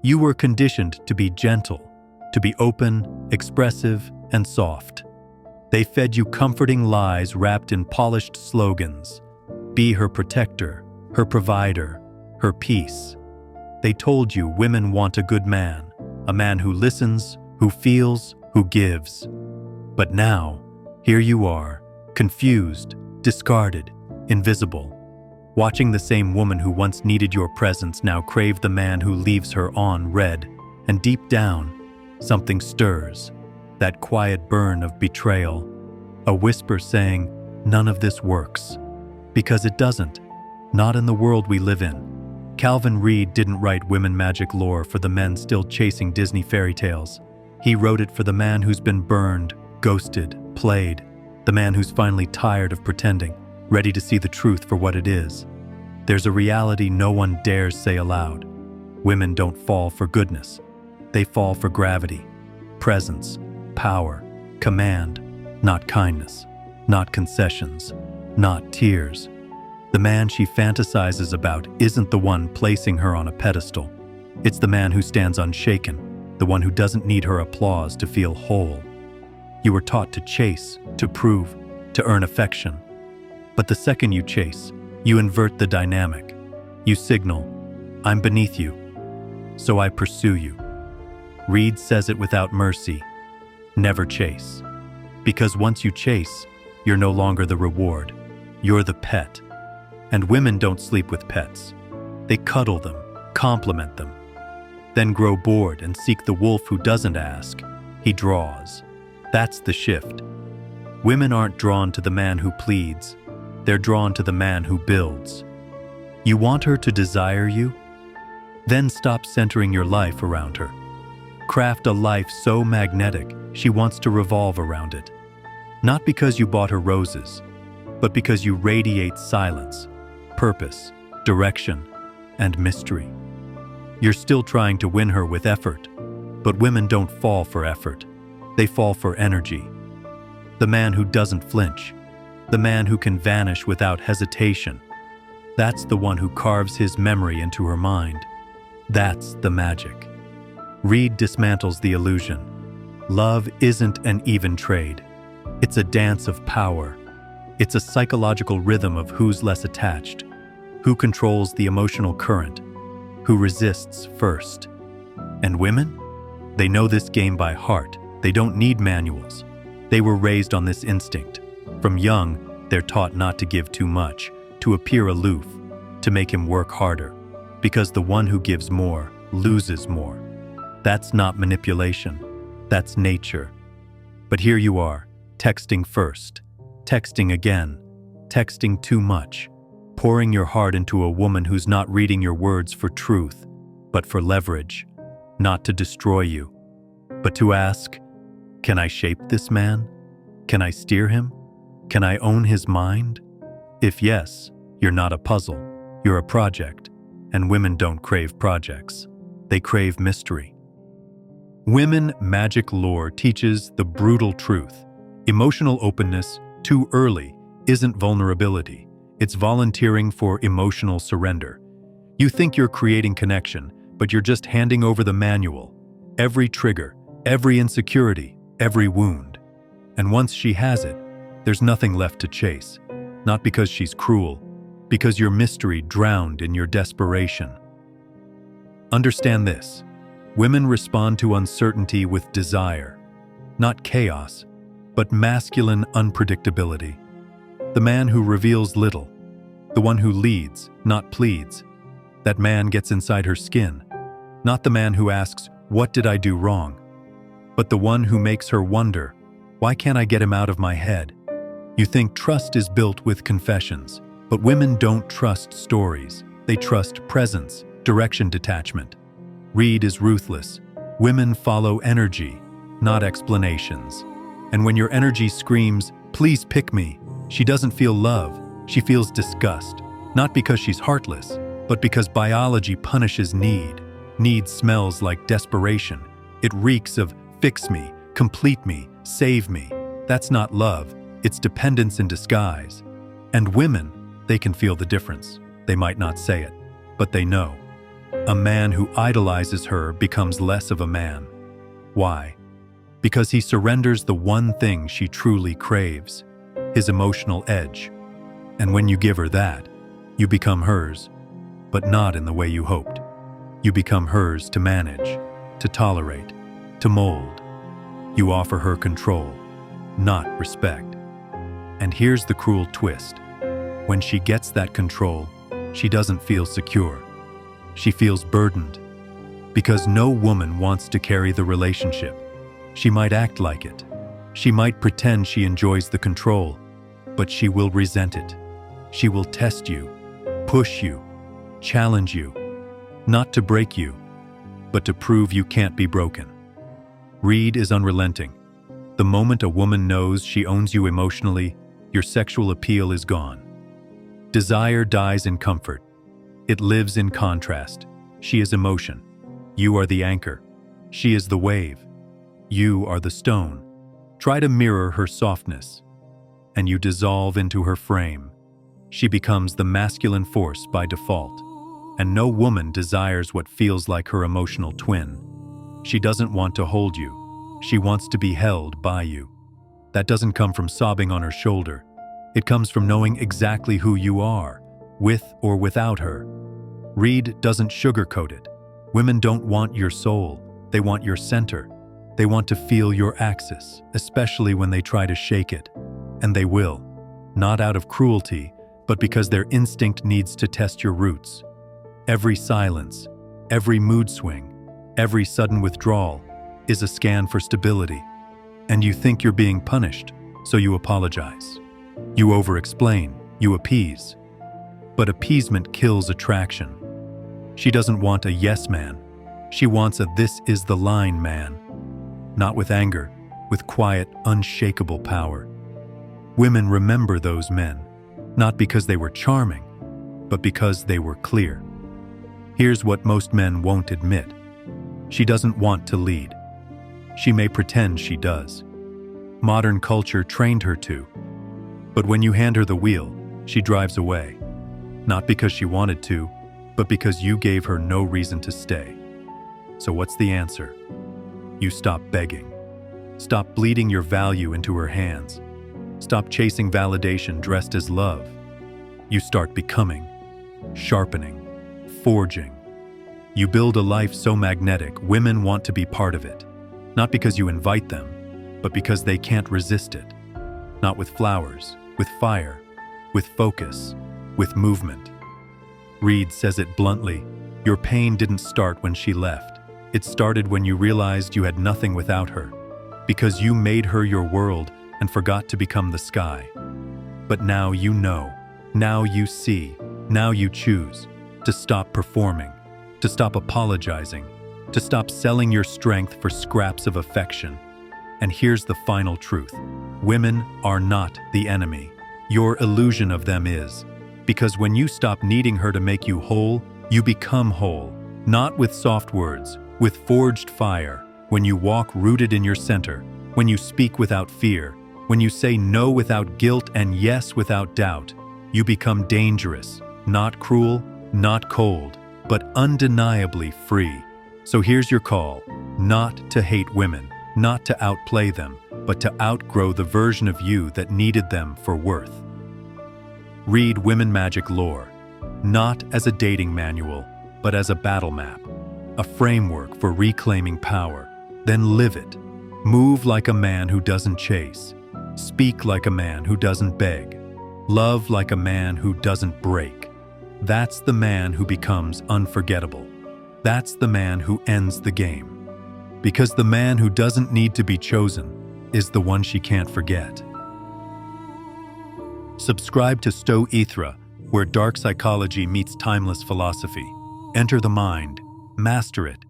You were conditioned to be gentle, to be open, expressive, and soft. They fed you comforting lies wrapped in polished slogans. Be her protector, her provider, her peace. They told you women want a good man, a man who listens, who feels, who gives. But now, here you are, confused, discarded, invisible. Watching the same woman who once needed your presence now crave the man who leaves her on red, and deep down, something stirs, that quiet burn of betrayal, a whisper saying, none of this works. Because it doesn't, not in the world we live in. Calvin Reed didn't write women magic lore for the men still chasing Disney fairy tales. He wrote it for the man who's been burned, ghosted, played, the man who's finally tired of pretending, ready to see the truth for what it is. There's a reality no one dares say aloud. Women don't fall for goodness. They fall for gravity, presence, power, command, not kindness, not concessions, not tears. The man she fantasizes about isn't the one placing her on a pedestal. It's the man who stands unshaken, the one who doesn't need her applause to feel whole. You were taught to chase, to prove, to earn affection. But the second you chase, you invert the dynamic. You signal, I'm beneath you, so I pursue you. Reed says it without mercy. Never chase. Because once you chase, you're no longer the reward. You're the pet. And women don't sleep with pets. They cuddle them, compliment them, then grow bored and seek the wolf who doesn't ask. He draws. That's the shift. Women aren't drawn to the man who pleads. They're drawn to the man who builds. You want her to desire you? Then stop centering your life around her. Craft a life so magnetic she wants to revolve around it. Not because you bought her roses, but because you radiate silence, purpose, direction, and mystery. You're still trying to win her with effort, but women don't fall for effort. They fall for energy. The man who doesn't flinch, the man who can vanish without hesitation. That's the one who carves his memory into her mind. That's the magic. Reed dismantles the illusion. Love isn't an even trade. It's a dance of power. It's a psychological rhythm of who's less attached, who controls the emotional current, who resists first. And women? They know this game by heart. They don't need manuals. They were raised on this instinct. From young, they're taught not to give too much, to appear aloof, to make him work harder, because the one who gives more loses more. That's not manipulation. That's nature. But here you are, texting first, texting again, texting too much, pouring your heart into a woman who's not reading your words for truth, but for leverage, not to destroy you, but to ask, can I shape this man? Can I steer him? Can I own his mind? If yes, you're not a puzzle, you're a project, and women don't crave projects. They crave mystery. Women magic lore teaches the brutal truth. Emotional openness, too early, isn't vulnerability. It's volunteering for emotional surrender. You think you're creating connection, but you're just handing over the manual. Every trigger, every insecurity, every wound. And once she has it, there's nothing left to chase. Not because she's cruel, because your mystery drowned in your desperation. Understand this. Women respond to uncertainty with desire, not chaos, but masculine unpredictability. The man who reveals little, the one who leads, not pleads. That man gets inside her skin, not the man who asks, what did I do wrong? But the one who makes her wonder, why can't I get him out of my head? You think trust is built with confessions, but women don't trust stories. They trust presence, direction detachment. Reed is ruthless. Women follow energy, not explanations. And when your energy screams, please pick me, she doesn't feel love, she feels disgust. Not because she's heartless, but because biology punishes need. Need smells like desperation. It reeks of fix me, complete me, save me. That's not love, it's dependence in disguise. And women, they can feel the difference. They might not say it, but they know. A man who idolizes her becomes less of a man. Why? Because he surrenders the one thing she truly craves, his emotional edge. And when you give her that, you become hers, but not in the way you hoped. You become hers to manage, to tolerate, to mold. You offer her control, not respect. And here's the cruel twist. When she gets that control, she doesn't feel secure. She feels burdened. Because no woman wants to carry the relationship. She might act like it. She might pretend she enjoys the control, but she will resent it. She will test you, push you, challenge you, not to break you, but to prove you can't be broken. Reed is unrelenting. The moment a woman knows she owns you emotionally, your sexual appeal is gone. Desire dies in comfort. It lives in contrast. She is emotion. You are the anchor. She is the wave. You are the stone. Try to mirror her softness, and you dissolve into her frame. She becomes the masculine force by default, and no woman desires what feels like her emotional twin. She doesn't want to hold you. She wants to be held by you. That doesn't come from sobbing on her shoulder. It comes from knowing exactly who you are, with or without her. Reed doesn't sugarcoat it. Women don't want your soul. They want your center. They want to feel your axis, especially when they try to shake it. And they will. Not out of cruelty, but because their instinct needs to test your roots. Every silence, every mood swing, every sudden withdrawal is a scan for stability. And you think you're being punished, so you apologize. You over-explain, you appease. But appeasement kills attraction. She doesn't want a yes man. She wants a this is the line man. Not with anger, with quiet, unshakable power. Women remember those men, not because they were charming, but because they were clear. Here's what most men won't admit. She doesn't want to lead. She may pretend she does. Modern culture trained her to. But when you hand her the wheel, she drives away. Not because she wanted to, but because you gave her no reason to stay. So what's the answer? You stop begging. Stop bleeding your value into her hands. Stop chasing validation dressed as love. You start becoming, sharpening, forging. You build a life so magnetic, women want to be part of it. Not because you invite them, but because they can't resist it. Not with flowers, with fire, with focus, with movement. Reed says it bluntly, your pain didn't start when she left. It started when you realized you had nothing without her, because you made her your world and forgot to become the sky. But now you know, now you see, now you choose to stop performing, to stop apologizing, to stop selling your strength for scraps of affection. And here's the final truth. Women are not the enemy. Your illusion of them is. Because when you stop needing her to make you whole, you become whole. Not with soft words, with forged fire. When you walk rooted in your center, when you speak without fear, when you say no without guilt and yes without doubt, you become dangerous, not cruel, not cold, but undeniably free. So here's your call, not to hate women, not to outplay them, but to outgrow the version of you that needed them for worth. Read Women Magic Lore, not as a dating manual, but as a battle map, a framework for reclaiming power. Then live it. Move like a man who doesn't chase. Speak like a man who doesn't beg. Love like a man who doesn't break. That's the man who becomes unforgettable. That's the man who ends the game. Because the man who doesn't need to be chosen is the one she can't forget. Subscribe to StoEthra, where dark psychology meets timeless philosophy. Enter the mind, master it,